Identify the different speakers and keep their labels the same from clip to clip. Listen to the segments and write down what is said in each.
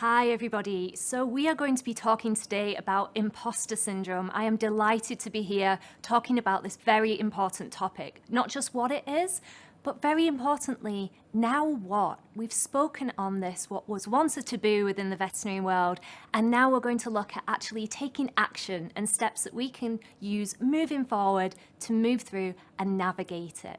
Speaker 1: Hi everybody. So we are going to be talking today about imposter syndrome. I am delighted to be here talking about this very important topic, not just what it is, but very importantly, now what? We've spoken on this, what was once a taboo within the veterinary world, and now we're going to look at actually taking action and steps that we can use moving forward to move through and navigate it.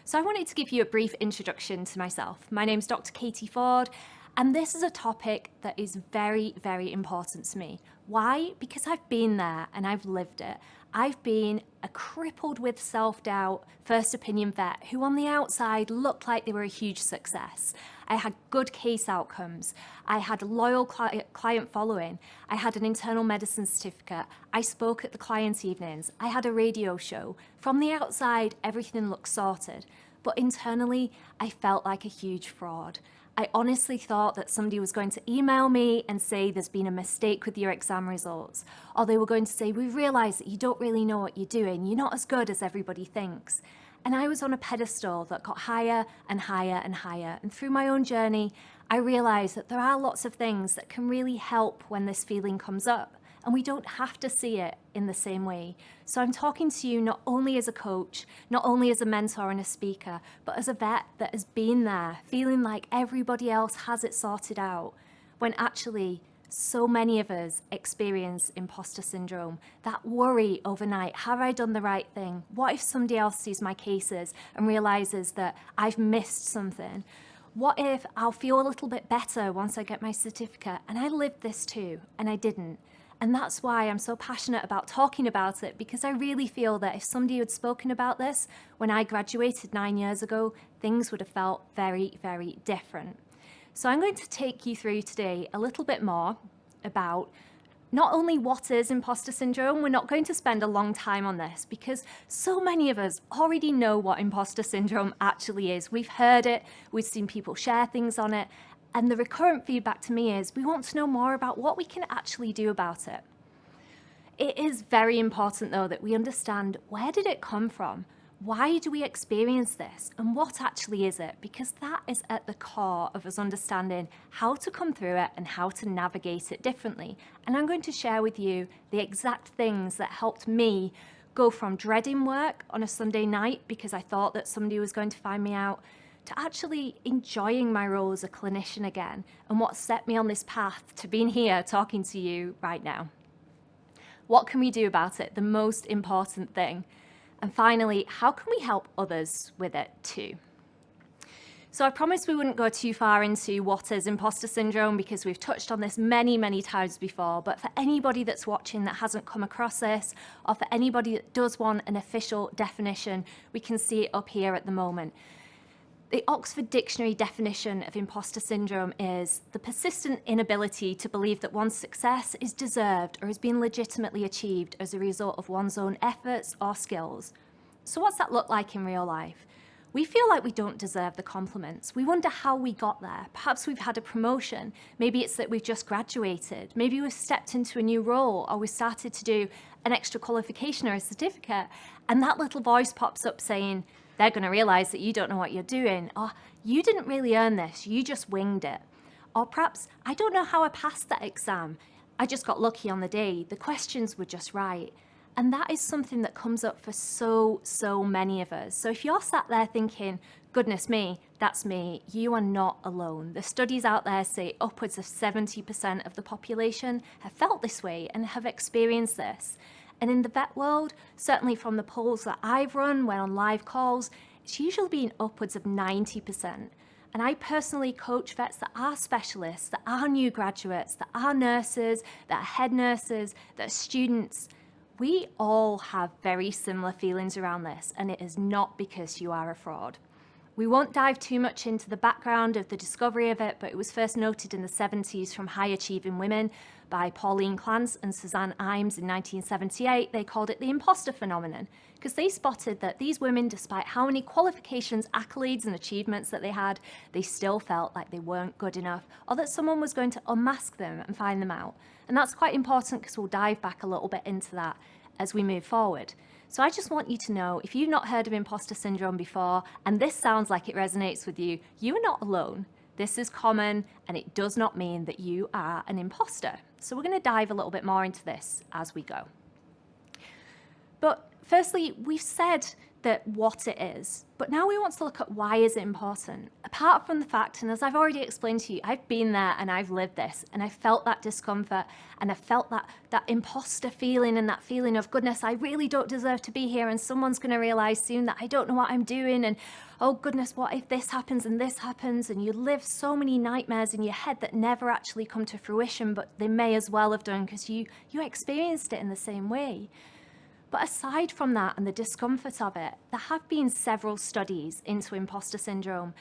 Speaker 1: So I wanted to give you a brief introduction to myself. My name's Dr. Katie Ford, and this is a topic that is very, very important to me. Why? Because I've been there and I've lived it. I've been a crippled with self-doubt first opinion vet who on the outside looked like they were a huge success. I had good case outcomes. I had a loyal client following. I had an internal medicine certificate. I spoke at the client evenings. I had a radio show. From the outside, everything looked sorted. But internally, I felt like a huge fraud. I honestly thought that somebody was going to email me and say there's been a mistake with your exam results. Or they were going to say, we realise that you don't really know what you're doing. You're not as good as everybody thinks. And I was on a pedestal that got higher and higher and higher. And through my own journey, I realised that there are lots of things that can really help when this feeling comes up. And we don't have to see it in the same way. So I'm talking to you not only as a coach, not only as a mentor and a speaker, but as a vet that has been there, feeling like everybody else has it sorted out, when actually so many of us experience imposter syndrome. That worry overnight, have I done the right thing? What if somebody else sees my cases and realizes that I've missed something? What if I'll feel a little bit better once I get my certificate? And I lived this too, and I didn't. And that's why I'm so passionate about talking about it, because I really feel that if somebody had spoken about this when I graduated 9 years ago, things would have felt very, very different. So I'm going to take you through today a little bit more about not only what is imposter syndrome. We're not going to spend a long time on this because so many of us already know what imposter syndrome actually is. We've heard it, we've seen people share things on it, and the recurrent feedback to me is we want to know more about what we can actually do about it. It is very important though that we understand, where did it come from? Why do we experience this? And what actually is it? Because that is at the core of us understanding how to come through it and how to navigate it differently. And I'm going to share with you the exact things that helped me go from dreading work on a Sunday night because I thought that somebody was going to find me out, to actually enjoying my role as a clinician again, and what set me on this path to being here talking to you right now. What can we do about it? The most important thing. And finally, how can we help others with it too? So I promised we wouldn't go too far into what is imposter syndrome because we've touched on this many, many times before. But for anybody that's watching that hasn't come across this, or for anybody that does want an official definition, we can see it up here at the moment. The Oxford Dictionary definition of imposter syndrome is the persistent inability to believe that one's success is deserved or has been legitimately achieved as a result of one's own efforts or skills. So what's that look like in real life? We feel like we don't deserve the compliments. We wonder how we got there. Perhaps we've had a promotion. Maybe it's that we've just graduated. Maybe we've stepped into a new role, or we've started to do an extra qualification or a certificate, and that little voice pops up saying, they're going to realize that you don't know what you're doing, or you didn't really earn this, you just winged it. Or perhaps, I don't know how I passed that exam. I just got lucky on the day. The questions were just right. And that is something that comes up for so many of us. So if you're sat there thinking, goodness me, that's me, you are not alone. The studies out there say upwards of 70% of the population have felt this way and have experienced this. And in the vet world, certainly from the polls that I've run when on live calls, it's usually been upwards of 90%. And I personally coach vets that are specialists, that are new graduates, that are nurses, that are head nurses, that are students. We all have very similar feelings around this, and it is not because you are a fraud. We won't dive too much into the background of the discovery of it, but it was first noted in the 70s from High Achieving Women by Pauline Clance and Suzanne Imes in 1978. They called it the imposter phenomenon because they spotted that these women, despite how many qualifications, accolades and achievements that they had, they still felt like they weren't good enough, or that someone was going to unmask them and find them out. And that's quite important because we'll dive back a little bit into that as we move forward. So I just want you to know, if you've not heard of imposter syndrome before, and this sounds like it resonates with you, you are not alone. This is common, and it does not mean that you are an imposter. So we're going to dive a little bit more into this as we go. But firstly, we've said that what it is, but now we want to look at why is it important. Apart from the fact, and as I've already explained to you, I've been there and I've lived this, and I felt that discomfort, and I felt that imposter feeling, and that feeling of, goodness, I really don't deserve to be here, and someone's going to realize soon that I don't know what I'm doing, and oh goodness, what if this happens and this happens? And you live so many nightmares in your head that never actually come to fruition, but they may as well have done because you experienced it in the same way. But aside from that and the discomfort of it, there have been several studies into imposter syndrome,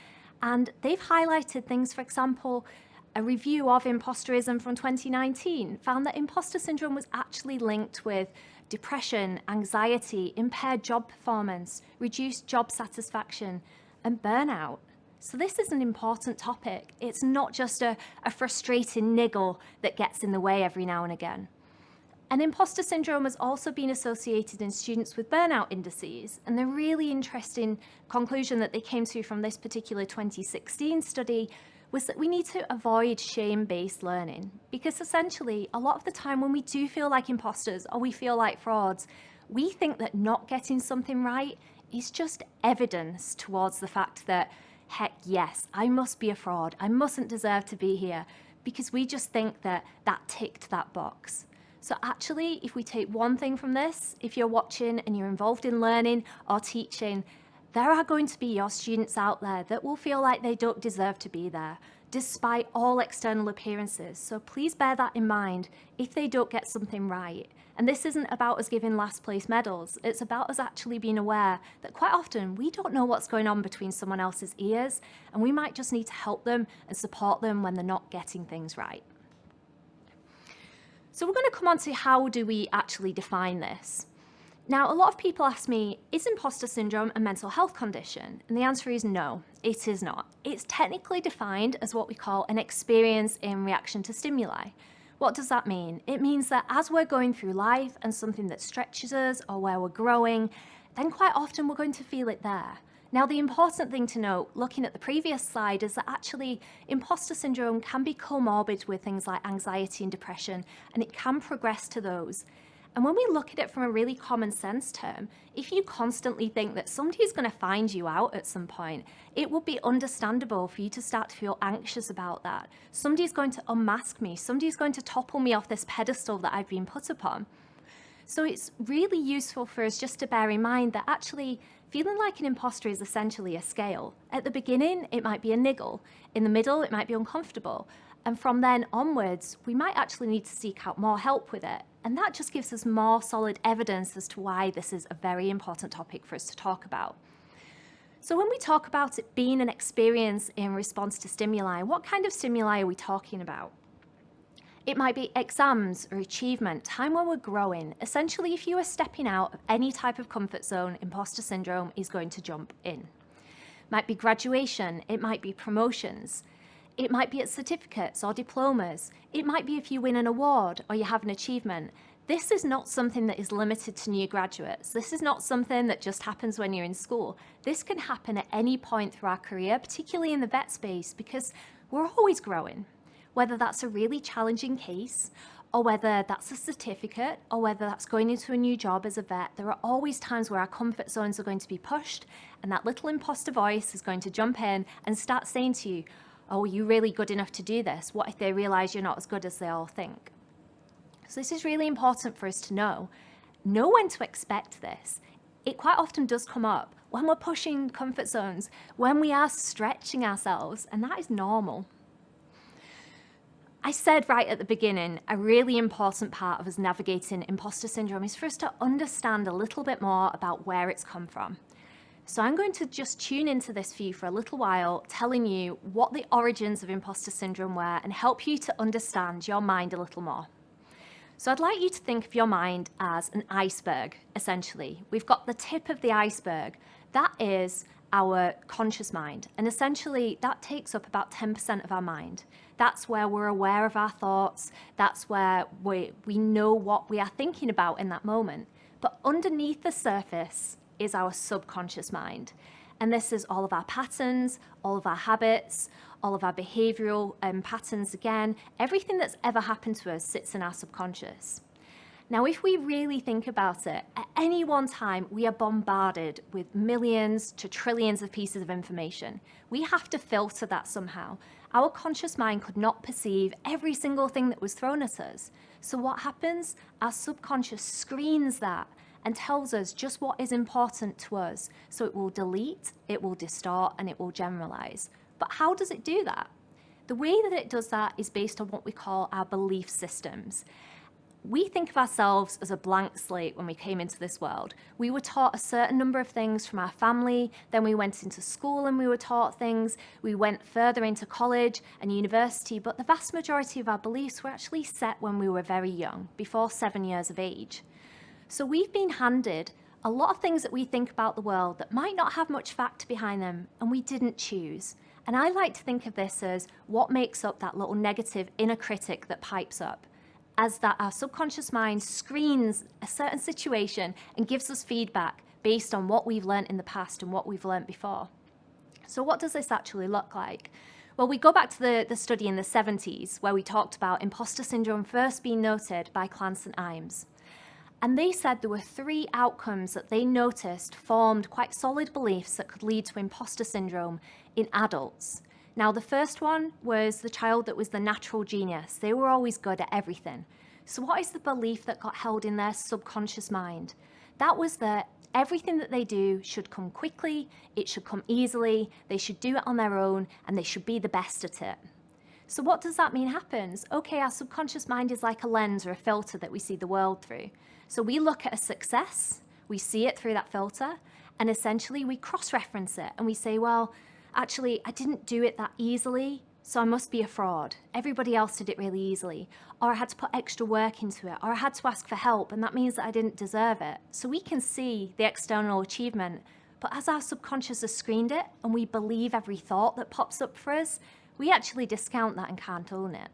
Speaker 1: and they've highlighted things. For example, a review of imposterism from 2019 found that imposter syndrome was actually linked with depression, anxiety, impaired job performance, reduced job satisfaction, and burnout. So this is an important topic. It's not just a frustrating niggle that gets in the way every now and again. And imposter syndrome has also been associated in students with burnout indices. And the really interesting conclusion that they came to from this particular 2016 study was that we need to avoid shame-based learning, because essentially a lot of the time when we do feel like imposters or we feel like frauds, we think that not getting something right is just evidence towards the fact that, heck yes, I must be a fraud, I mustn't deserve to be here, because we just think that that ticked that box. So actually, if we take one thing from this, if you're watching and you're involved in learning or teaching, there are going to be your students out there that will feel like they don't deserve to be there, despite all external appearances. So please bear that in mind if they don't get something right. And this isn't about us giving last place medals. It's about us actually being aware that quite often we don't know what's going on between someone else's ears, and we might just need to help them and support them when they're not getting things right. So we're going to come on to how do we actually define this. Now, a lot of people ask me, is imposter syndrome a mental health condition? And the answer is no, it is not. It's technically defined as what we call an experience in reaction to stimuli. What does that mean? It means that as we're going through life and something that stretches us or where we're growing, then quite often we're going to feel it there. Now, the important thing to note, looking at the previous slide, is that actually imposter syndrome can be comorbid with things like anxiety and depression, and it can progress to those. And when we look at it from a really common sense term, if you constantly think that somebody's going to find you out at some point, it would be understandable for you to start to feel anxious about that. Somebody's going to unmask me. Somebody's going to topple me off this pedestal that I've been put upon. So it's really useful for us just to bear in mind that actually feeling like an imposter is essentially a scale. At the beginning, it might be a niggle. In the middle, it might be uncomfortable. And from then onwards, we might actually need to seek out more help with it. And that just gives us more solid evidence as to why this is a very important topic for us to talk about. So when we talk about it being an experience in response to stimuli, what kind of stimuli are we talking about? It might be exams or achievement, time when we're growing. Essentially, if you are stepping out of any type of comfort zone, imposter syndrome is going to jump in. Might be graduation, it might be promotions. It might be at certificates or diplomas. It might be if you win an award or you have an achievement. This is not something that is limited to new graduates. This is not something that just happens when you're in school. This can happen at any point through our career, particularly in the vet space, because we're always growing. Whether that's a really challenging case, or whether that's a certificate, or whether that's going into a new job as a vet, there are always times where our comfort zones are going to be pushed, and that little imposter voice is going to jump in and start saying to you, oh, are you really good enough to do this? What if they realize you're not as good as they all think? So this is really important for us to know. Know when to expect this. It quite often does come up when we're pushing comfort zones, when we are stretching ourselves, and that is normal. I said right at the beginning, a really important part of us navigating imposter syndrome is for us to understand a little bit more about where it's come from. So I'm going to just tune into this for you for a little while, telling you what the origins of imposter syndrome were and help you to understand your mind a little more. So I'd like you to think of your mind as an iceberg, essentially. We've got the tip of the iceberg. That is our conscious mind. And essentially, that takes up about 10% of our mind. That's where we're aware of our thoughts. That's where we know what we are thinking about in that moment. But underneath the surface is our subconscious mind. And this is all of our patterns, all of our habits, all of our behavioral patterns again, everything that's ever happened to us sits in our subconscious. Now, if we really think about it, at any one time, we are bombarded with millions to trillions of pieces of information. We have to filter that somehow. Our conscious mind could not perceive every single thing that was thrown at us. So what happens? Our subconscious screens that and tells us just what is important to us. So it will delete, it will distort, and it will generalize. But how does it do that? The way that it does that is based on what we call our belief systems. We think of ourselves as a blank slate when we came into this world. We were taught a certain number of things from our family, then we went into school and we were taught things, we went further into college and university, but the vast majority of our beliefs were actually set when we were very young, before 7 years of age. So we've been handed a lot of things that we think about the world that might not have much fact behind them, and we didn't choose. And I like to think of this as what makes up that little negative inner critic that pipes up, as that our subconscious mind screens a certain situation and gives us feedback based on what we've learned in the past and what we've learned before. So what does this actually look like? Well, we go back to the study in the 70s where we talked about imposter syndrome first being noted by Clance and Imes. And they said there were 3 outcomes that they noticed formed quite solid beliefs that could lead to imposter syndrome in adults. Now, the first one was the child that was the natural genius. They were always good at everything. So what is the belief that got held in their subconscious mind? That was that everything that they do should come quickly, it should come easily, they should do it on their own, and they should be the best at it. So what does that mean happens? Okay, our subconscious mind is like a lens or a filter that we see the world through. So we look at a success, we see it through that filter, and essentially we cross-reference it and we say, well, actually, I didn't do it that easily, so I must be a fraud. Everybody else did it really easily. Or I had to put extra work into it, or I had to ask for help, and that means that I didn't deserve it. So we can see the external achievement, but as our subconscious has screened it and we believe every thought that pops up for us, we actually discount that and can't own it.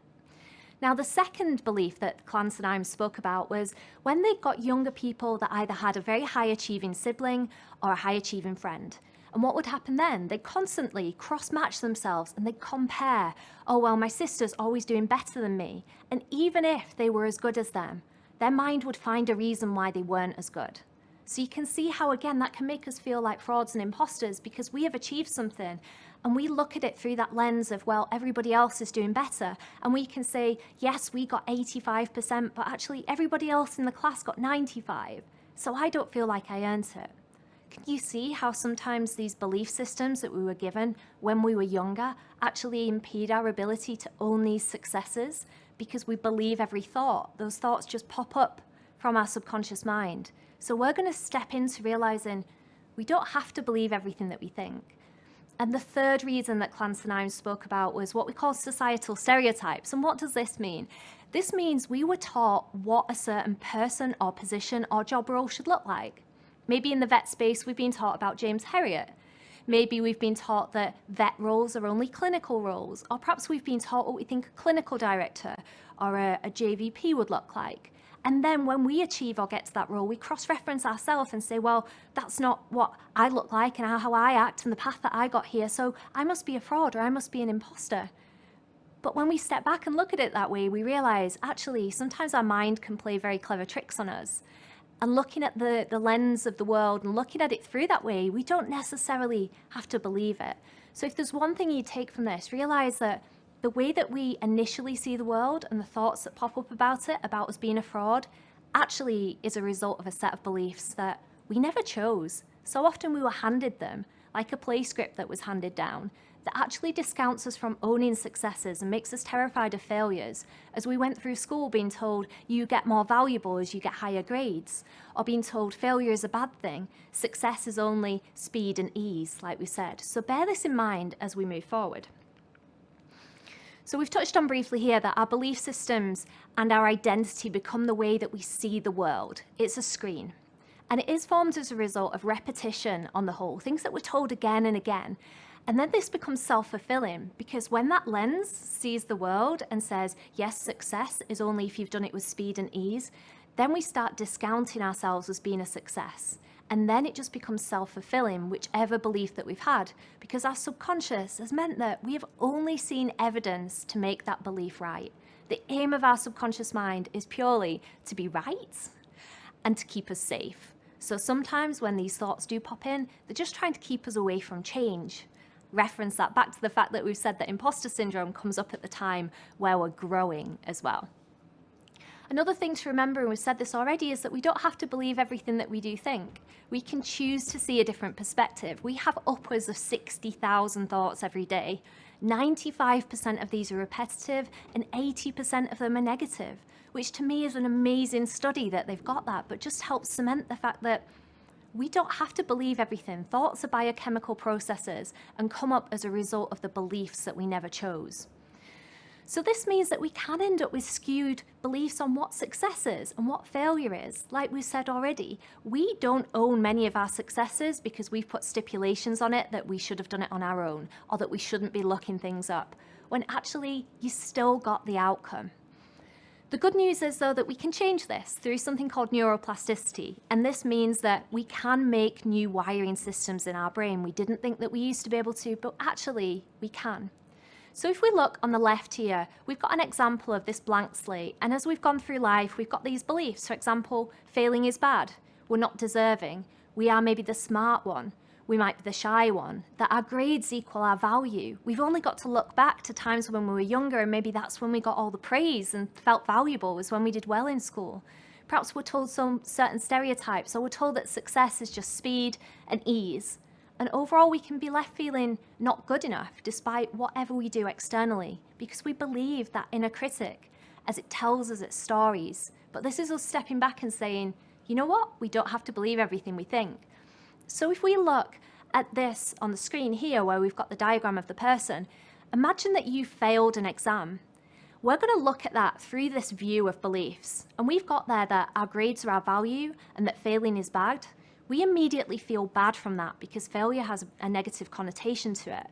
Speaker 1: Now, the second belief that Clance and Imes spoke about was when they got younger people that either had a very high-achieving sibling or a high-achieving friend. And what would happen then? They'd constantly cross-match themselves and they'd compare. Oh, well, my sister's always doing better than me. And even if they were as good as them, their mind would find a reason why they weren't as good. So you can see how, again, that can make us feel like frauds and imposters because we have achieved something and we look at it through that lens of, well, everybody else is doing better. And we can say, yes, we got 85%, but actually everybody else in the class got 95. So I don't feel like I earned it. Can you see how sometimes these belief systems that we were given when we were younger actually impede our ability to own these successes because we believe every thought? Those thoughts just pop up from our subconscious mind. So we're going to step into realizing we don't have to believe everything that we think. And the third reason that Clance and Imes spoke about was what we call societal stereotypes. And what does this mean? This means we were taught what a certain person or position or job role should look like. Maybe in the vet space, we've been taught about James Herriot. Maybe we've been taught that vet roles are only clinical roles, or perhaps we've been taught what we think a clinical director or a JVP would look like. And then when we achieve or get to that role, we cross-reference ourselves and say, well, that's not what I look like and how I act and the path that I got here, so I must be a fraud or I must be an imposter. But when we step back and look at it that way, we realize, actually, sometimes our mind can play very clever tricks on us. And looking at the lens of the world and looking at it through that way, we don't necessarily have to believe it. So if there's one thing you take from this, realize that the way that we initially see the world and the thoughts that pop up about it, about us being a fraud, actually is a result of a set of beliefs that we never chose. So often we were handed them, like a play script that was handed down, that actually discounts us from owning successes and makes us terrified of failures, as we went through school being told you get more valuable as you get higher grades, or being told failure is a bad thing, success is only speed and ease, like we said. So bear this in mind as we move forward. So we've touched on briefly here that our belief systems and our identity become the way that we see the world. It's a screen. And it is formed as a result of repetition on the whole, things that we're told again and again. And then this becomes self-fulfilling because when that lens sees the world and says, yes, success is only if you've done it with speed and ease, then we start discounting ourselves as being a success. And then it just becomes self-fulfilling, whichever belief that we've had, because our subconscious has meant that we have only seen evidence to make that belief right. The aim of our subconscious mind is purely to be right and to keep us safe. So sometimes when these thoughts do pop in, they're just trying to keep us away from change. Reference that back to the fact that we've said that imposter syndrome comes up at the time where we're growing as well. Another thing to remember, and we've said this already, is that we don't have to believe everything that we do think. We can choose to see a different perspective. We have upwards of 60,000 thoughts every day. 95% of these are repetitive and 80% of them are negative, which to me is an amazing study that they've got that, but just helps cement the fact that we don't have to believe everything. Thoughts are biochemical processes and come up as a result of the beliefs that we never chose. So this means that we can end up with skewed beliefs on what success is and what failure is. Like we said already, we don't own many of our successes because we've put stipulations on it that we should have done it on our own, or that we shouldn't be looking things up, when actually you still got the outcome. The good news is, though, that we can change this through something called neuroplasticity, and this means that we can make new wiring systems in our brain. We didn't think that we used to be able to, but actually we can. So if we look on the left here, we've got an example of this blank slate, and as we've gone through life, we've got these beliefs. For example, failing is bad, we're not deserving, we are maybe the smart one, we might be the shy one, that our grades equal our value. We've only got to look back to times when we were younger, and maybe that's when we got all the praise and felt valuable, was when we did well in school. Perhaps we're told some certain stereotypes, or we're told that success is just speed and ease. And overall, we can be left feeling not good enough despite whatever we do externally, because we believe that inner critic as it tells us its stories. But this is us stepping back and saying, you know what? We don't have to believe everything we think. So if we look at this on the screen here, where we've got the diagram of the person, imagine that you failed an exam. We're going to look at that through this view of beliefs. And we've got there that our grades are our value and that failing is bad. We immediately feel bad from that because failure has a negative connotation to it.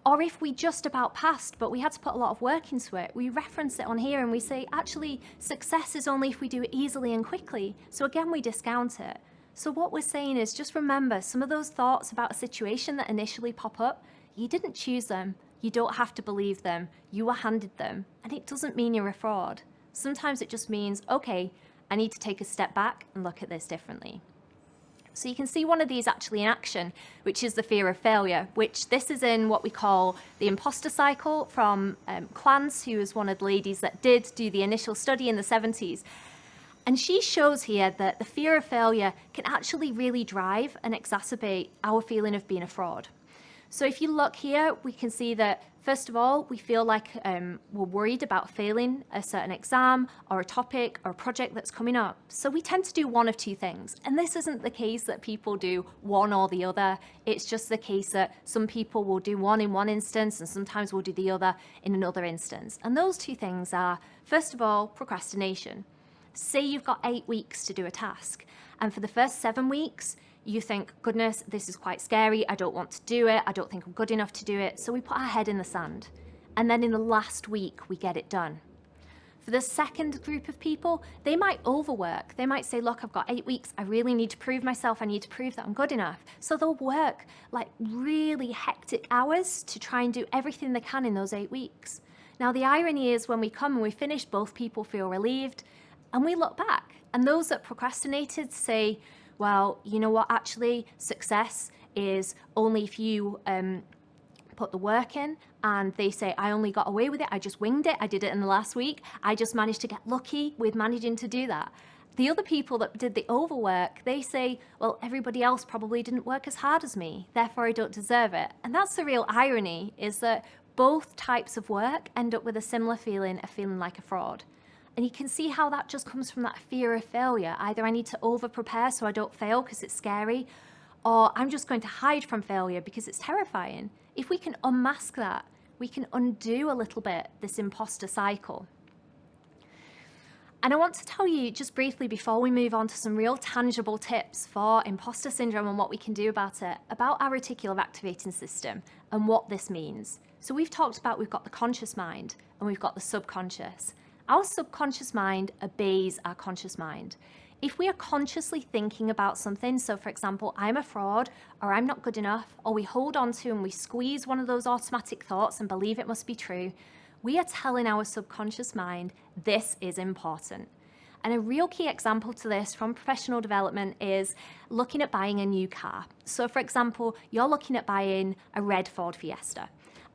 Speaker 1: Or if we just about passed, but we had to put a lot of work into it, we reference it on here and we say, actually, success is only if we do it easily and quickly. So again, we discount it. So what we're saying is, just remember, some of those thoughts about a situation that initially pop up, you didn't choose them. You don't have to believe them. You were handed them. And it doesn't mean you're a fraud. Sometimes it just means, okay, I need to take a step back and look at this differently. So you can see one of these actually in action, which is the fear of failure, which this is in what we call the imposter cycle from Clance, who was one of the ladies that did do the initial study in the 70s. And she shows here that the fear of failure can actually really drive and exacerbate our feeling of being a fraud. So if you look here, we can see that, first of all, we feel like we're worried about failing a certain exam or a topic or a project that's coming up. So we tend to do one of two things. And this isn't the case that people do one or the other. It's just the case that some people will do one in one instance and sometimes will do the other in another instance. And those two things are, first of all, procrastination. Say you've got 8 weeks to do a task, and for the first 7 weeks, you think, goodness, this is quite scary. I don't want to do it. I don't think I'm good enough to do it. So we put our head in the sand. And then in the last week, we get it done. For the second group of people, they might overwork. They might say, look, I've got 8 weeks. I really need to prove myself. I need to prove that I'm good enough. So they'll work like really hectic hours to try and do everything they can in those 8 weeks. Now, the irony is when we come and we finish, both people feel relieved and we look back. And those that procrastinated say, well, you know what, actually, success is only if you put the work in. And they say, I only got away with it. I just winged it. I did it in the last week. I just managed to get lucky with managing to do that. The other people that did the overwork, they say, well, everybody else probably didn't work as hard as me, therefore I don't deserve it. And that's the real irony, is that both types of work end up with a similar feeling of feeling like a fraud. And you can see how that just comes from that fear of failure. Either I need to over-prepare so I don't fail because it's scary, or I'm just going to hide from failure because it's terrifying. If we can unmask that, we can undo a little bit this imposter cycle. And I want to tell you just briefly before we move on to some real tangible tips for imposter syndrome and what we can do about it, about our reticular activating system and what this means. So we've talked about, we've got the conscious mind and we've got the subconscious. Our subconscious mind obeys our conscious mind. If we are consciously thinking about something, so for example, I'm a fraud, or I'm not good enough, or we hold on to and we squeeze one of those automatic thoughts and believe it must be true, we are telling our subconscious mind, this is important. And a real key example to this from professional development is looking at buying a new car. So for example, you're looking at buying a red Ford Fiesta,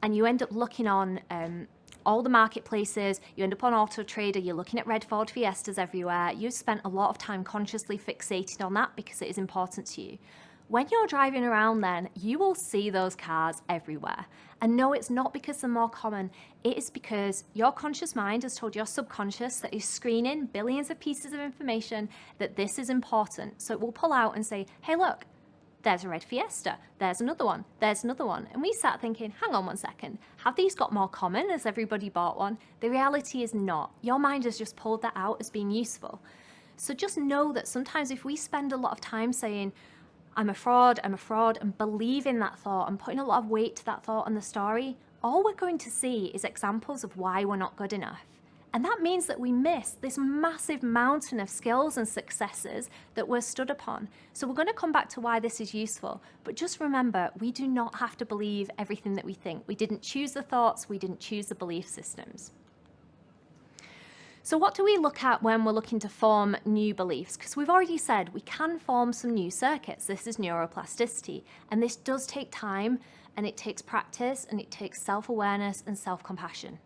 Speaker 1: and you end up looking on all the marketplaces, you end up on Auto Trader, you're looking at red Ford Fiestas everywhere. You've spent a lot of time consciously fixated on that because it is important to you. When you're driving around then, you will see those cars everywhere. And no, it's not because they're more common. It is because your conscious mind has told your subconscious that is screening billions of pieces of information that this is important. So it will pull out and say, hey, look, there's a red Fiesta, there's another one, there's another one. And we start thinking, hang on one second, have these got more common? Has everybody bought one? The reality is not. Your mind has just pulled that out as being useful. So just know that sometimes if we spend a lot of time saying, I'm a fraud, and believing that thought and putting a lot of weight to that thought and the story, all we're going to see is examples of why we're not good enough. And that means that we miss this massive mountain of skills and successes that we're stood upon. So we're going to come back to why this is useful. But just remember, we do not have to believe everything that we think. We didn't choose the thoughts, we didn't choose the belief systems. So what do we look at when we're looking to form new beliefs? Because we've already said we can form some new circuits. This is neuroplasticity. And this does take time, and it takes practice, and it takes self-awareness and self-compassion.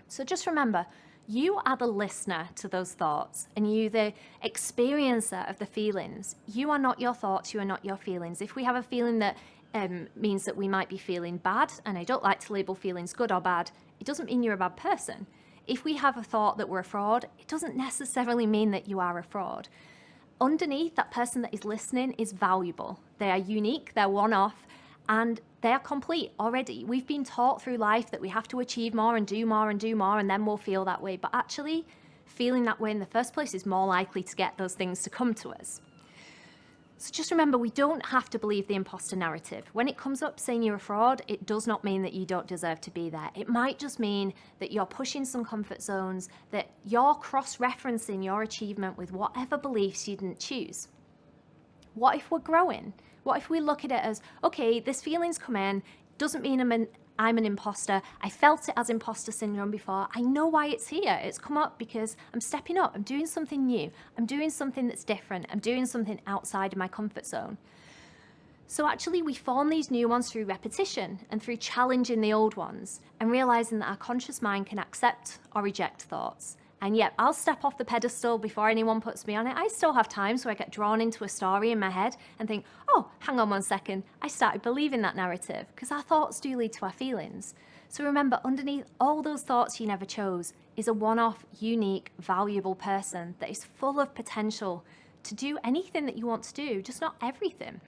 Speaker 1: So just remember, you are the listener to those thoughts, and you the experiencer of the feelings. You are not your thoughts, you are not your feelings. If we have a feeling that means that we might be feeling bad, and I don't like to label feelings good or bad, it doesn't mean you're a bad person. If we have a thought that we're a fraud, it doesn't necessarily mean that you are a fraud. Underneath, that person that is listening is valuable. They are unique, they're one-off, and they are complete already. We've been taught through life that we have to achieve more and do more and do more, and then we'll feel that way. But actually, feeling that way in the first place is more likely to get those things to come to us. So just remember, we don't have to believe the imposter narrative. When it comes up saying you're a fraud, it does not mean that you don't deserve to be there. It might just mean that you're pushing some comfort zones, that you're cross-referencing your achievement with whatever beliefs you didn't choose. What if we're growing? What if we look at it as, okay, this feeling's come in, doesn't mean I'm an imposter. I felt it as imposter syndrome before. I know why it's here. It's come up because I'm stepping up. I'm doing something new. I'm doing something that's different. I'm doing something outside of my comfort zone. So actually we form these new ones through repetition and through challenging the old ones and realizing that our conscious mind can accept or reject thoughts. And yet I'll step off the pedestal before anyone puts me on it. I still have times where I get drawn into a story in my head and think, oh, hang on one second. I started believing that narrative, because our thoughts do lead to our feelings. So remember, underneath all those thoughts you never chose is a one-off, unique, valuable person that is full of potential to do anything that you want to do, just not everything.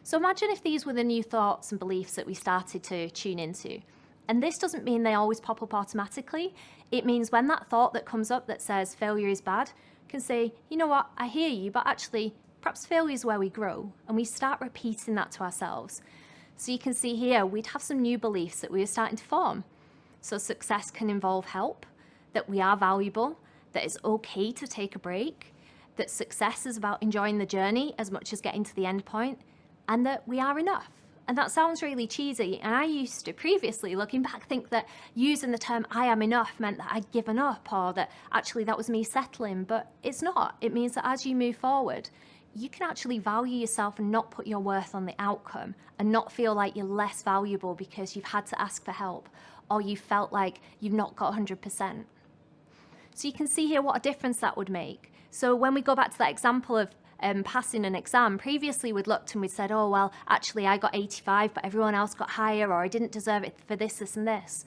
Speaker 1: So imagine if these were the new thoughts and beliefs that we started to tune into. And this doesn't mean they always pop up automatically. It means when that thought that comes up that says failure is bad can say, you know what, I hear you, but actually perhaps failure is where we grow, and we start repeating that to ourselves. So you can see here, we'd have some new beliefs that we are starting to form. So success can involve help, that we are valuable, that it's okay to take a break, that success is about enjoying the journey as much as getting to the end point, and that we are enough. And that sounds really cheesy, and I used to previously, looking back, think that using the term I am enough meant that I'd given up, or that actually that was me settling, but it's not. It means that as you move forward, you can actually value yourself and not put your worth on the outcome, and not feel like you're less valuable because you've had to ask for help, or you felt like you've not got 100%. So you can see here what a difference that would make. So when we go back to that example of passing an exam, previously we'd looked and we'd said, oh, well, actually I got 85, but everyone else got higher, or I didn't deserve it for this, this, and this.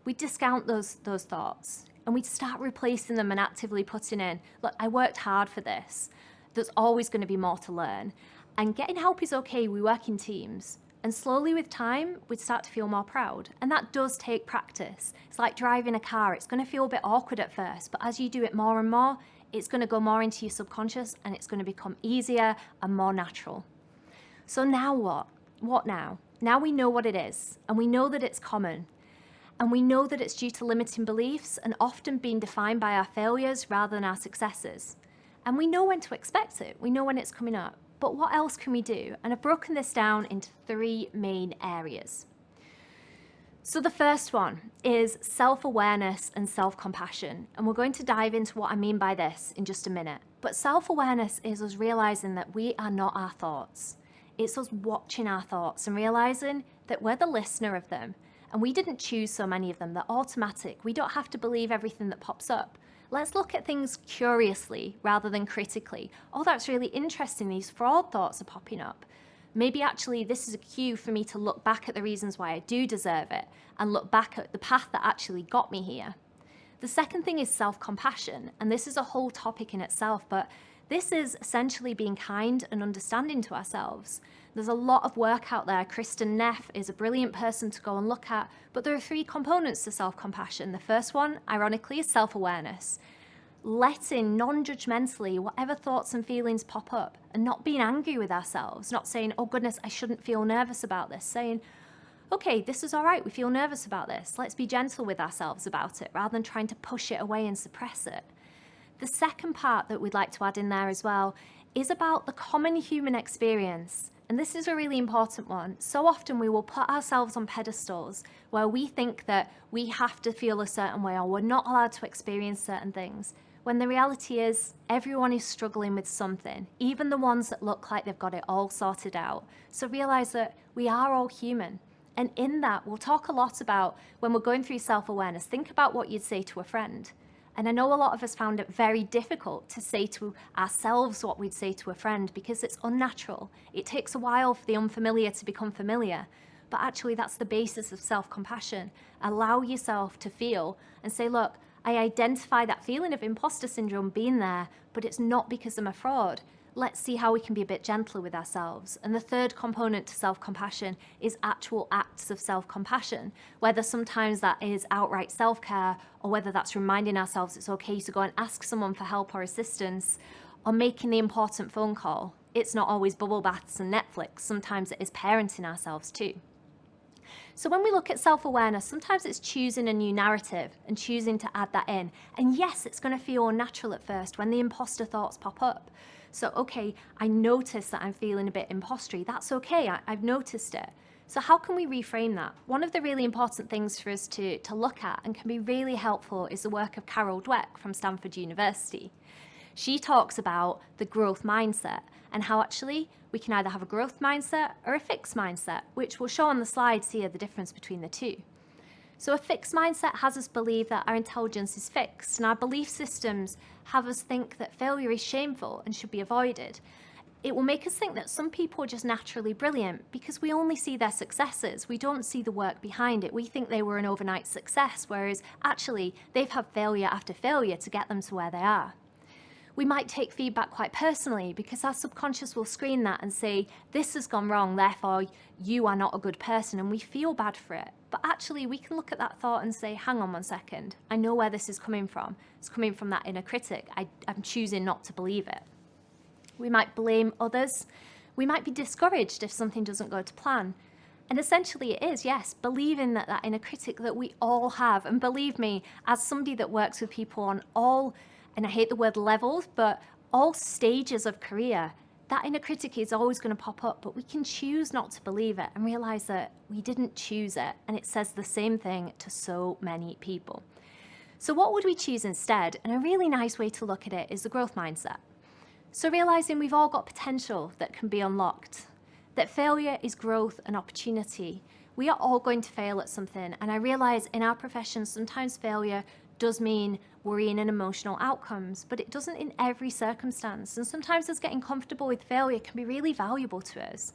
Speaker 1: We'd discount those thoughts, and we'd start replacing them and actively putting in, look, I worked hard for this. There's always going to be more to learn. And getting help is okay. We work in teams. And slowly with time, we'd start to feel more proud. And that does take practice. It's like driving a car. It's going to feel a bit awkward at first, but as you do it more and more, it's going to go more into your subconscious, and it's going to become easier and more natural. So now what? What now? Now we know what it is, and we know that it's common, and we know that it's due to limiting beliefs and often being defined by our failures rather than our successes. And we know when to expect it. We know when it's coming up. But what else can we do? And I've broken this down into 3 main areas. So the first one is self-awareness and self-compassion. And we're going to dive into what I mean by this in just a minute. But self-awareness is us realizing that we are not our thoughts. It's us watching our thoughts and realizing that we're the listener of them. And we didn't choose so many of them. They're automatic. We don't have to believe everything that pops up. Let's look at things curiously rather than critically. Oh, that's really interesting. These fraud thoughts are popping up. Maybe actually this is a cue for me to look back at the reasons why I do deserve it and look back at the path that actually got me here. The second thing is self-compassion, and this is a whole topic in itself, but this is essentially being kind and understanding to ourselves. There's a lot of work out there. Kristen Neff is a brilliant person to go and look at, but there are 3 components to self-compassion. The first one, ironically, is self-awareness. Letting non-judgmentally whatever thoughts and feelings pop up and not being angry with ourselves, not saying, oh goodness, I shouldn't feel nervous about this, saying, okay, this is all right, we feel nervous about this. Let's be gentle with ourselves about it rather than trying to push it away and suppress it. The second part that we'd like to add in there as well is about the common human experience. And this is a really important one. So often we will put ourselves on pedestals where we think that we have to feel a certain way or we're not allowed to experience certain things. When the reality is everyone is struggling with something, even the ones that look like they've got it all sorted out. So realize that we are all human. And in that, we'll talk a lot about when we're going through self-awareness, think about what you'd say to a friend. And I know a lot of us found it very difficult to say to ourselves what we'd say to a friend because it's unnatural. It takes a while for the unfamiliar to become familiar. But actually, that's the basis of self-compassion. Allow yourself to feel and say, look, I identify that feeling of imposter syndrome being there, but it's not because I'm a fraud. Let's see how we can be a bit gentler with ourselves. And the third component to self-compassion is actual acts of self-compassion, whether sometimes that is outright self-care or whether that's reminding ourselves it's okay to go and ask someone for help or assistance or making the important phone call. It's not always bubble baths and Netflix. Sometimes it is parenting ourselves too. So when we look at self-awareness, sometimes it's choosing a new narrative and choosing to add that in. And yes, it's going to feel unnatural at first when the imposter thoughts pop up. So, okay, I notice that I'm feeling a bit impostery. That's okay, I've noticed it. So how can we reframe that? One of the really important things for us to look at and can be really helpful is the work of Carol Dweck from Stanford University. She talks about the growth mindset and how actually we can either have a growth mindset or a fixed mindset, which we'll show on the slides here the difference between the two. So a fixed mindset has us believe that our intelligence is fixed, and our belief systems have us think that failure is shameful and should be avoided. It will make us think that some people are just naturally brilliant because we only see their successes. We don't see the work behind it. We think they were an overnight success, whereas actually they've had failure after failure to get them to where they are. We might take feedback quite personally because our subconscious will screen that and say, this has gone wrong, therefore you are not a good person, and we feel bad for it. But actually we can look at that thought and say, hang on one second, I know where this is coming from. It's coming from that inner critic. I'm choosing not to believe it. We might blame others. We might be discouraged if something doesn't go to plan. And essentially it is, yes, believing that inner critic that we all have. And believe me, as somebody that works with people on all, and I hate the word levels, but all stages of career, that inner critic is always going to pop up, but we can choose not to believe it and realize that we didn't choose it. And it says the same thing to so many people. So what would we choose instead? And a really nice way to look at it is the growth mindset. So realizing we've all got potential that can be unlocked, that failure is growth and opportunity. We are all going to fail at something. And I realize in our profession, sometimes failure does mean worrying and emotional outcomes, but it doesn't in every circumstance. And sometimes us getting comfortable with failure can be really valuable to us.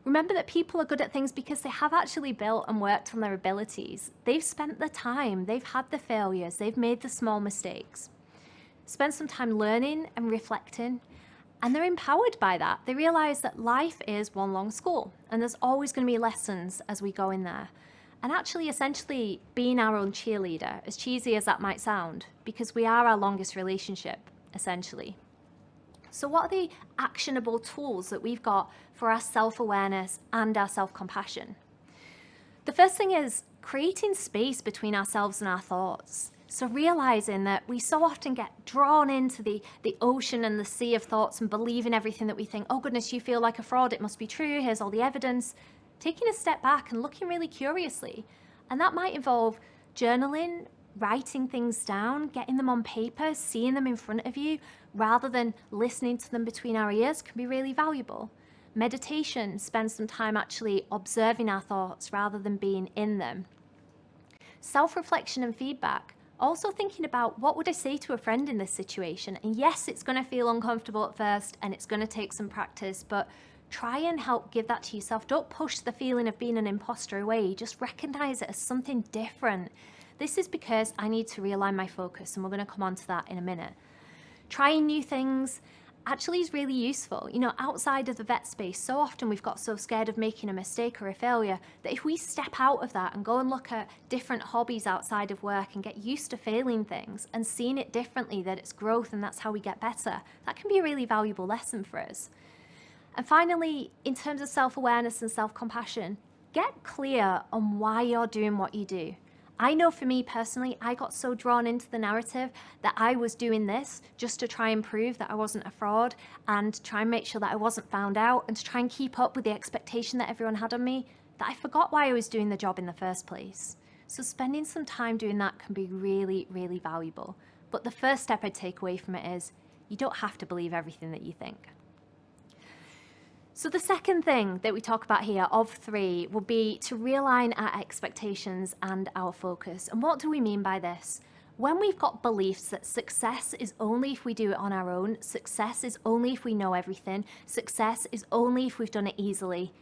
Speaker 1: Remember that people are good at things because they have actually built and worked on their abilities. They've spent the time, they've had the failures, they've made the small mistakes. Spend some time learning and reflecting, and they're empowered by that. They realize that life is one long school, and there's always going to be lessons as we go in there. And actually, essentially, being our own cheerleader, as cheesy as that might sound, because we are our longest relationship, essentially. So what are the actionable tools that we've got for our self-awareness and our self-compassion? The first thing is creating space between ourselves and our thoughts. So realizing that we so often get drawn into the ocean and the sea of thoughts and believing everything that we think, oh goodness, you feel like a fraud, it must be true, here's all the evidence. Taking a step back and looking really curiously. And that might involve journaling, writing things down, getting them on paper, seeing them in front of you, rather than listening to them between our ears can be really valuable. Meditation spends some time actually observing our thoughts rather than being in them. Self-reflection and feedback. Also thinking about what would I say to a friend in this situation? And yes, it's going to feel uncomfortable at first and it's going to take some practice, but try and help give that to yourself. Don't push the feeling of being an imposter away. Just recognize it as something different. This is because I need to realign my focus, and we're going to come on to that in a minute. Trying new things actually is really useful. You know, outside of the vet space, so often we've got so scared of making a mistake or a failure that if we step out of that and go and look at different hobbies outside of work and get used to failing things and seeing it differently, that it's growth and that's how we get better, that can be a really valuable lesson for us. And finally, in terms of self-awareness and self-compassion, get clear on why you're doing what you do. I know for me personally, I got so drawn into the narrative that I was doing this just to try and prove that I wasn't a fraud and try and make sure that I wasn't found out and to try and keep up with the expectation that everyone had on me, that I forgot why I was doing the job in the first place. So spending some time doing that can be really, really valuable. But the first step I'd take away from it is you don't have to believe everything that you think. So the second thing that we talk about here of 3 will be to realign our expectations and our focus. And what do we mean by this? When we've got beliefs that success is only if we do it on our own, success is only if we know everything, success is only if we've done it easily,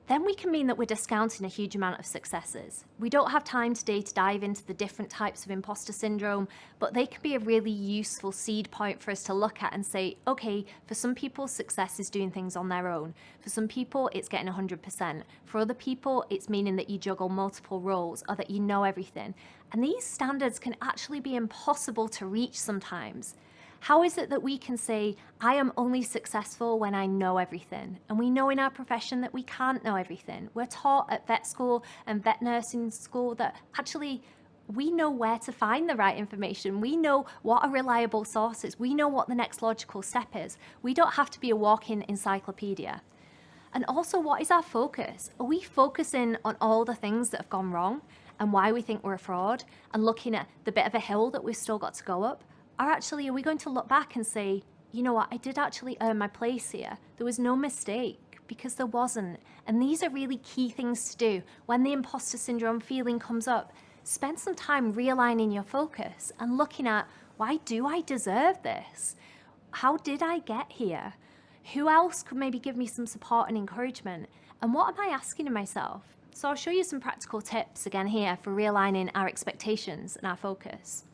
Speaker 1: then we can mean that we're discounting a huge amount of successes. We don't have time today to dive into the different types of imposter syndrome, but they can be a really useful seed point for us to look at and say, okay, for some people, success is doing things on their own. For some people, it's getting 100%. For other people, it's meaning that you juggle multiple roles or that you know everything. And these standards can actually be impossible to reach sometimes. How is it that we can say, I am only successful when I know everything? And we know in our profession that we can't know everything. We're taught at vet school and vet nursing school that actually we know where to find the right information. We know what a reliable source is. We know what the next logical step is. We don't have to be a walking encyclopedia. And also, what is our focus? Are we focusing on all the things that have gone wrong and why we think we're a fraud and looking at the bit of a hill that we've still got to go up? Or actually, are we going to look back and say, you know what, I did actually earn my place here. There was no mistake, because there wasn't. And these are really key things to do. When the imposter syndrome feeling comes up, spend some time realigning your focus and looking at, why do I deserve this? How did I get here? Who else could maybe give me some support and encouragement? And what am I asking of myself? So I'll show you some practical tips again here for realigning our expectations and our focus.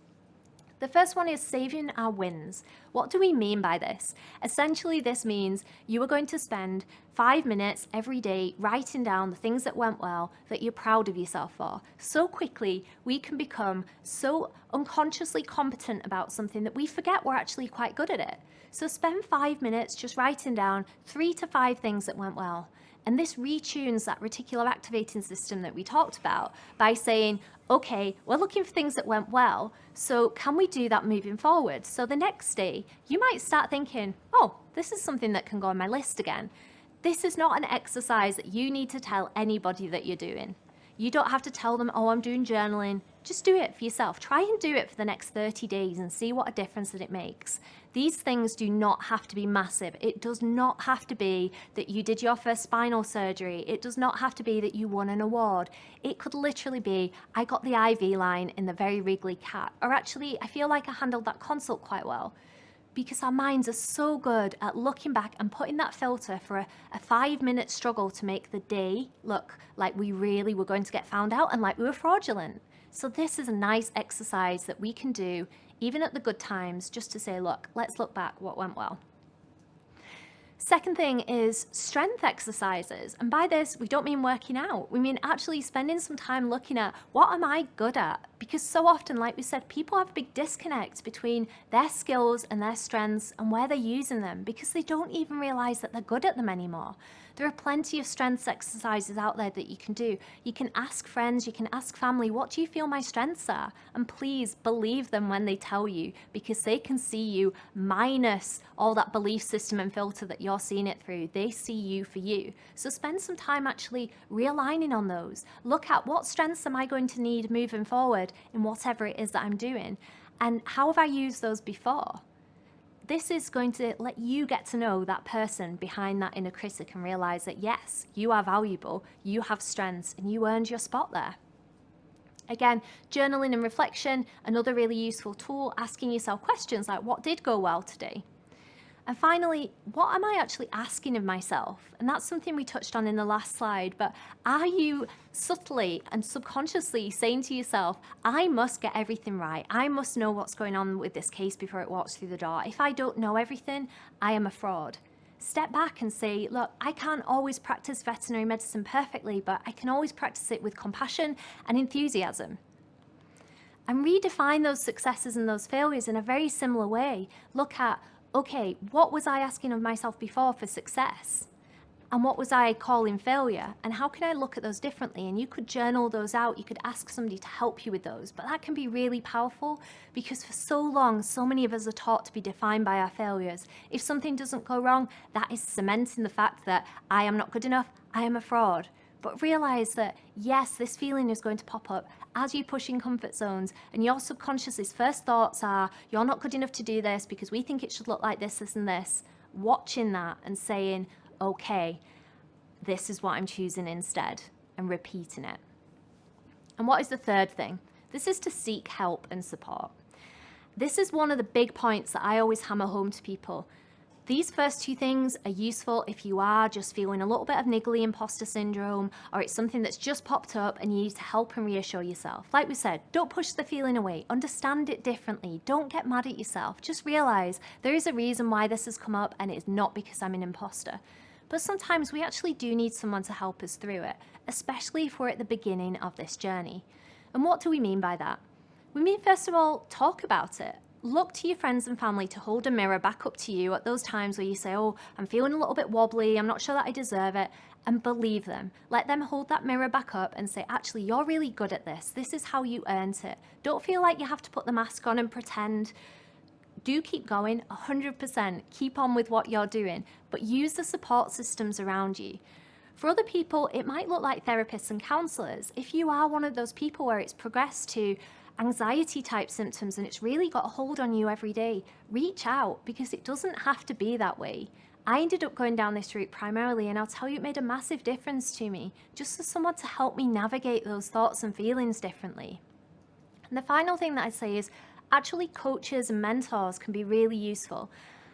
Speaker 1: The first one is saving our wins. What do we mean by this? Essentially, this means you are going to spend 5 minutes every day writing down the things that went well that you're proud of yourself for. So quickly, we can become so unconsciously competent about something that we forget we're actually quite good at it. So spend 5 minutes just writing down 3 to 5 things that went well. And this retunes that reticular activating system that we talked about by saying, okay, we're looking for things that went well, so can we do that moving forward? So the next day, you might start thinking, oh, this is something that can go on my list again. This is not an exercise that you need to tell anybody that you're doing. You don't have to tell them, oh, I'm doing journaling. Just do it for yourself. Try and do it for the next 30 days and see what a difference that it makes. These things do not have to be massive. It does not have to be that you did your first spinal surgery. It does not have to be that you won an award. It could literally be, I got the IV line in the Very Wriggly Cat. Or actually, I feel like I handled that consult quite well. Because our minds are so good at looking back and putting that filter for a 5-minute struggle to make the day look like we really were going to get found out and like we were fraudulent. So this is a nice exercise that we can do even at the good times, just to say, look, let's look back what went well. Second thing is strength exercises. And by this, we don't mean working out. We mean actually spending some time looking at, what am I good at? Because so often, like we said, people have a big disconnect between their skills and their strengths and where they're using them because they don't even realize that they're good at them anymore. There are plenty of strengths exercises out there that you can do. You can ask friends, you can ask family, what do you feel my strengths are? And please believe them when they tell you, because they can see you minus all that belief system and filter that you're seeing it through. They see you for you. So spend some time actually realigning on those. Look at what strengths am I going to need moving forward in whatever it is that I'm doing, and how have I used those before? This is going to let you get to know that person behind that inner critic and realize that yes, you are valuable, you have strengths, and you earned your spot there. Again, journaling and reflection, another really useful tool, asking yourself questions like, what did go well today? And finally, what am I actually asking of myself? And that's something we touched on in the last slide, but are you subtly and subconsciously saying to yourself, I must get everything right. I must know what's going on with this case before it walks through the door. If I don't know everything, I am a fraud. Step back and say, look, I can't always practice veterinary medicine perfectly, but I can always practice it with compassion and enthusiasm. And redefine those successes and those failures in a very similar way. Look at, okay, what was I asking of myself before for success? And what was I calling failure? And how can I look at those differently? And you could journal those out. You could ask somebody to help you with those. But that can be really powerful because for so long, so many of us are taught to be defined by our failures. If something doesn't go wrong, that is cementing the fact that I am not good enough, I am a fraud. But realize that, yes, this feeling is going to pop up as you push in comfort zones, and your subconscious's first thoughts are, you're not good enough to do this because we think it should look like this, this, and this. Watching that and saying, okay, this is what I'm choosing instead, and repeating it. And what is the third thing? This is to seek help and support. This is one of the big points that I always hammer home to people. These first two things are useful if you are just feeling a little bit of niggly imposter syndrome, or it's something that's just popped up and you need to help and reassure yourself. Like we said, don't push the feeling away. Understand it differently. Don't get mad at yourself. Just realize there is a reason why this has come up, and it's not because I'm an imposter. But sometimes we actually do need someone to help us through it, especially if we're at the beginning of this journey. And what do we mean by that? We mean, first of all, talk about it. Look to your friends and family to hold a mirror back up to you at those times where you say, oh, I'm feeling a little bit wobbly, I'm not sure that I deserve it, and believe them. Let them hold that mirror back up and say, actually, you're really good at this. This is how you earned it. Don't feel like you have to put the mask on and pretend. Do keep going, 100%. Keep on with what you're doing, but use the support systems around you. For other people, it might look like therapists and counselors. If you are one of those people where it's progressed to anxiety type symptoms and it's really got a hold on you every day, reach out, because it doesn't have to be that way. I ended up going down this route primarily, and I'll tell you, it made a massive difference to me, just as someone to help me navigate those thoughts and feelings differently. And the final thing that I'd say is actually coaches and mentors can be really useful.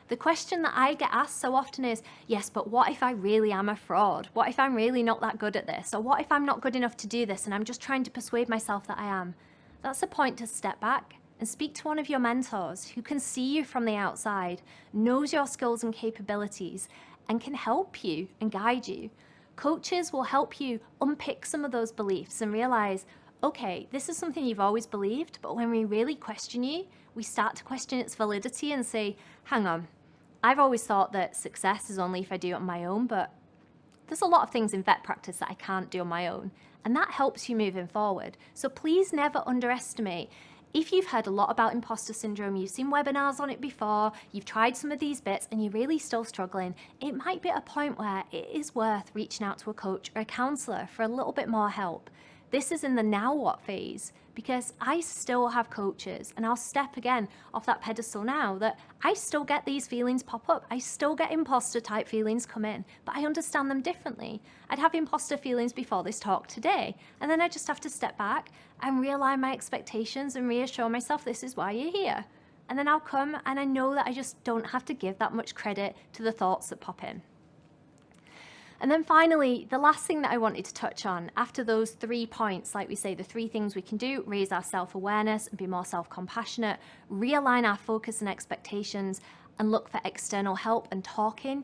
Speaker 1: The question that I get asked so often is, yes, but what if I really am a fraud? What if I'm really not that good at this? Or what if I'm not good enough to do this and I'm just trying to persuade myself that I am? That's a point to step back and speak to one of your mentors who can see you from the outside, knows your skills and capabilities, and can help you and guide you. Coaches will help you unpick some of those beliefs and realize, okay, this is something you've always believed, but when we really question you, we start to question its validity and say, hang on, I've always thought that success is only if I do it on my own, but there's a lot of things in vet practice that I can't do on my own, and that helps you moving forward. So please never underestimate. If you've heard a lot about imposter syndrome, you've seen webinars on it before, you've tried some of these bits and you're really still struggling, it might be at a point where it is worth reaching out to a coach or a counselor for a little bit more help. This is in the now what phase, because I still have coaches, and I'll step again off that pedestal now that I still get these feelings pop up. I still get imposter type feelings come in, but I understand them differently. I'd have imposter feelings before this talk today, and then I just have to step back and realign my expectations and reassure myself this is why you're here. And then I'll come, and I know that I just don't have to give that much credit to the thoughts that pop in. And then finally, the last thing that I wanted to touch on after those 3 points, like we say, the 3 things we can do: raise our self-awareness and be more self-compassionate, realign our focus and expectations, and look for external help and talking,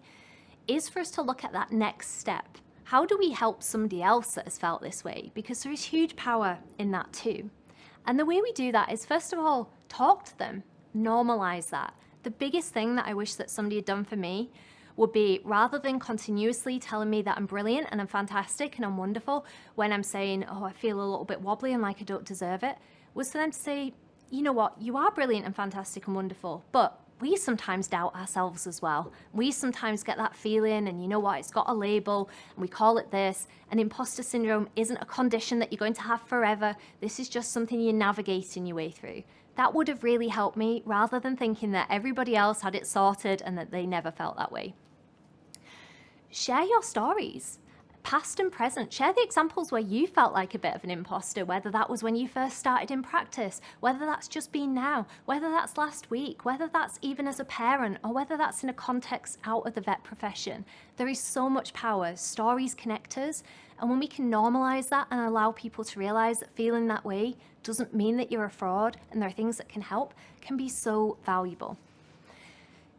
Speaker 1: is for us to look at that next step. How do we help somebody else that has felt this way? Because there is huge power in that too. And the way we do that is, first of all, talk to them, normalize that. The biggest thing that I wish that somebody had done for me would be, rather than continuously telling me that I'm brilliant and I'm fantastic and I'm wonderful, when I'm saying, oh, I feel a little bit wobbly and like I don't deserve it, was for them to say, you know what, you are brilliant and fantastic and wonderful, but we sometimes doubt ourselves as well. We sometimes get that feeling, and you know what, it's got a label and we call it this. And imposter syndrome isn't a condition that you're going to have forever. This is just something you're navigating your way through. That would have really helped me, rather than thinking that everybody else had it sorted and that they never felt that way. Share your stories, past and present. Share the examples where you felt like a bit of an imposter, whether that was when you first started in practice, whether that's just been now, whether that's last week, whether that's even as a parent, or whether that's in a context out of the vet profession. There is so much power. Stories connect us. And when we can normalize that and allow people to realize that feeling that way doesn't mean that you're a fraud and there are things that can help, can be so valuable.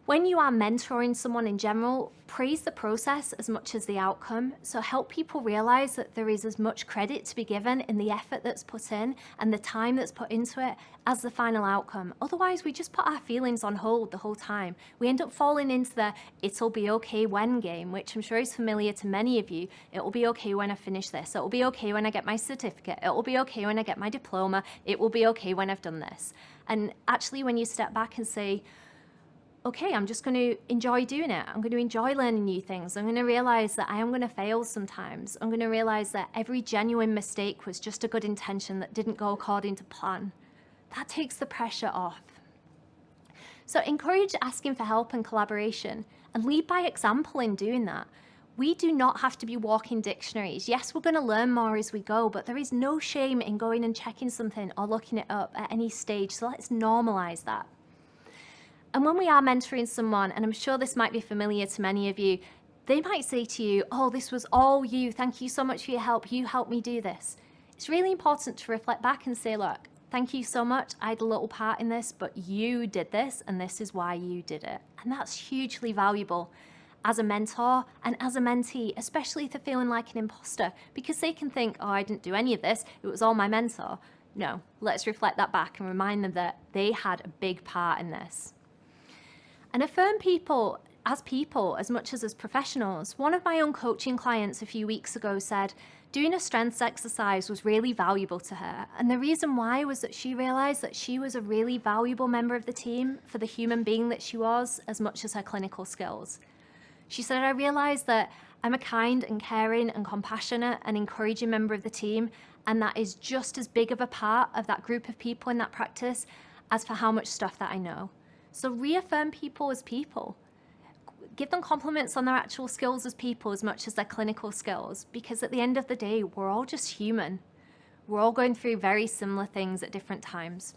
Speaker 1: When you are mentoring someone in general, praise the process as much as the outcome. So help people realize that there is as much credit to be given in the effort that's put in and the time that's put into it as the final outcome. Otherwise, we just put our feelings on hold the whole time. We end up falling into the it'll be okay when game, which I'm sure is familiar to many of you. It will be okay when I finish this. It will be okay when I get my certificate. It will be okay when I get my diploma. It will be okay when I've done this. And actually, when you step back and say, okay, I'm just going to enjoy doing it. I'm going to enjoy learning new things. I'm going to realize that I am going to fail sometimes. I'm going to realize that every genuine mistake was just a good intention that didn't go according to plan. That takes the pressure off. So encourage asking for help and collaboration, and lead by example in doing that. We do not have to be walking dictionaries. Yes, we're going to learn more as we go, but there is no shame in going and checking something or looking it up at any stage. So let's normalize that. And when we are mentoring someone, and I'm sure this might be familiar to many of you, they might say to you, oh, this was all you. Thank you so much for your help. You helped me do this. It's really important to reflect back and say, look, thank you so much. I had a little part in this, but you did this, and this is why you did it. And that's hugely valuable as a mentor and as a mentee, especially if they're feeling like an imposter, because they can think, oh, I didn't do any of this. It was all my mentor. No, let's reflect that back and remind them that they had a big part in this. And affirm people as much as professionals. One of my own coaching clients a few weeks ago said doing a strengths exercise was really valuable to her. And the reason why was that she realized that she was a really valuable member of the team for the human being that she was, as much as her clinical skills. She said, I realized that I'm a kind and caring and compassionate and encouraging member of the team, and that is just as big of a part of that group of people in that practice as for how much stuff that I know. So reaffirm people as people. Give them compliments on their actual skills as people as much as their clinical skills, because at the end of the day, we're all just human. We're all going through very similar things at different times.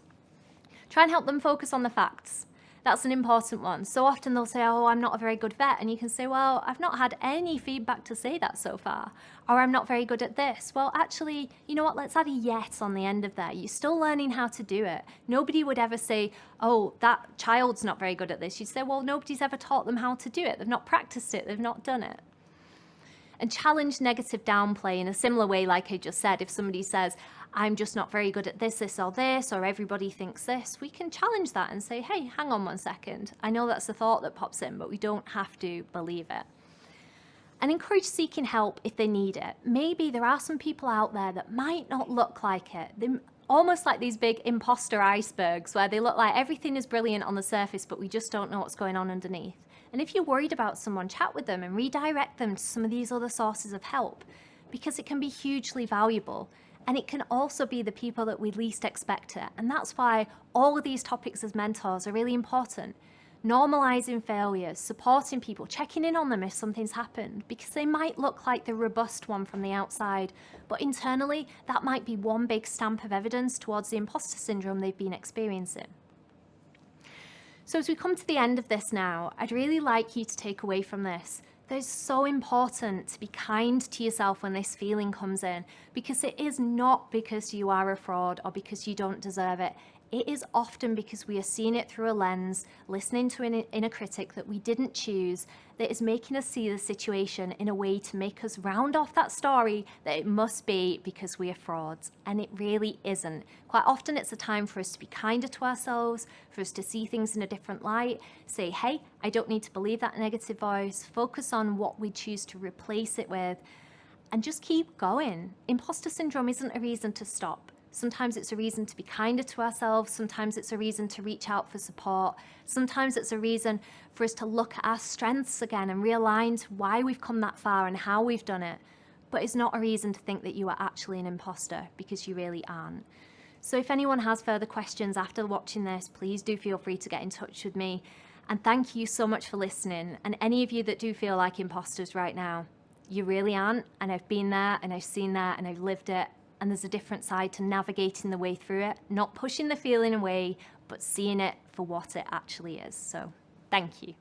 Speaker 1: Try and help them focus on the facts. That's an important one. So often they'll say, oh, I'm not a very good vet. And you can say, well, I've not had any feedback to say that so far. Or I'm not very good at this. Well, actually, you know what? Let's add a yet on the end of that. You're still learning how to do it. Nobody would ever say, oh, that child's not very good at this. You'd say, well, nobody's ever taught them how to do it. They've not practiced it. They've not done it. And challenge negative downplay in a similar way, like I just said. If somebody says, I'm just not very good at this, or everybody thinks this, we can challenge that and say, hey, hang on 1 second. I know that's a thought that pops in, but we don't have to believe it. And encourage seeking help if they need it. Maybe there are some people out there that might not look like it. They're almost like these big imposter icebergs where they look like everything is brilliant on the surface, but we just don't know what's going on underneath. And if you're worried about someone, chat with them and redirect them to some of these other sources of help, because it can be hugely valuable. And it can also be the people that we least expect it. And that's why all of these topics as mentors are really important. Normalizing failures, supporting people, checking in on them if something's happened, because they might look like the robust one from the outside, but internally that might be one big stamp of evidence towards the imposter syndrome they've been experiencing. So as we come to the end of this now, I'd really like you to take away from this that it's so important to be kind to yourself when this feeling comes in, because it is not because you are a fraud or because you don't deserve it. It is often because we are seeing it through a lens, listening to an inner critic that we didn't choose, that is making us see the situation in a way to make us round off that story that it must be because we are frauds. And it really isn't. Quite often it's a time for us to be kinder to ourselves, for us to see things in a different light, say, hey, I don't need to believe that negative voice, focus on what we choose to replace it with, and just keep going. Imposter syndrome isn't a reason to stop. Sometimes it's a reason to be kinder to ourselves. Sometimes it's a reason to reach out for support. Sometimes it's a reason for us to look at our strengths again and realign to why we've come that far and how we've done it. But it's not a reason to think that you are actually an imposter, because you really aren't. So if anyone has further questions after watching this, please do feel free to get in touch with me. And thank you so much for listening. And any of you that do feel like imposters right now, you really aren't. And I've been there and I've seen that and I've lived it. And there's a different side to navigating the way through it, not pushing the feeling away, but seeing it for what it actually is. So thank you.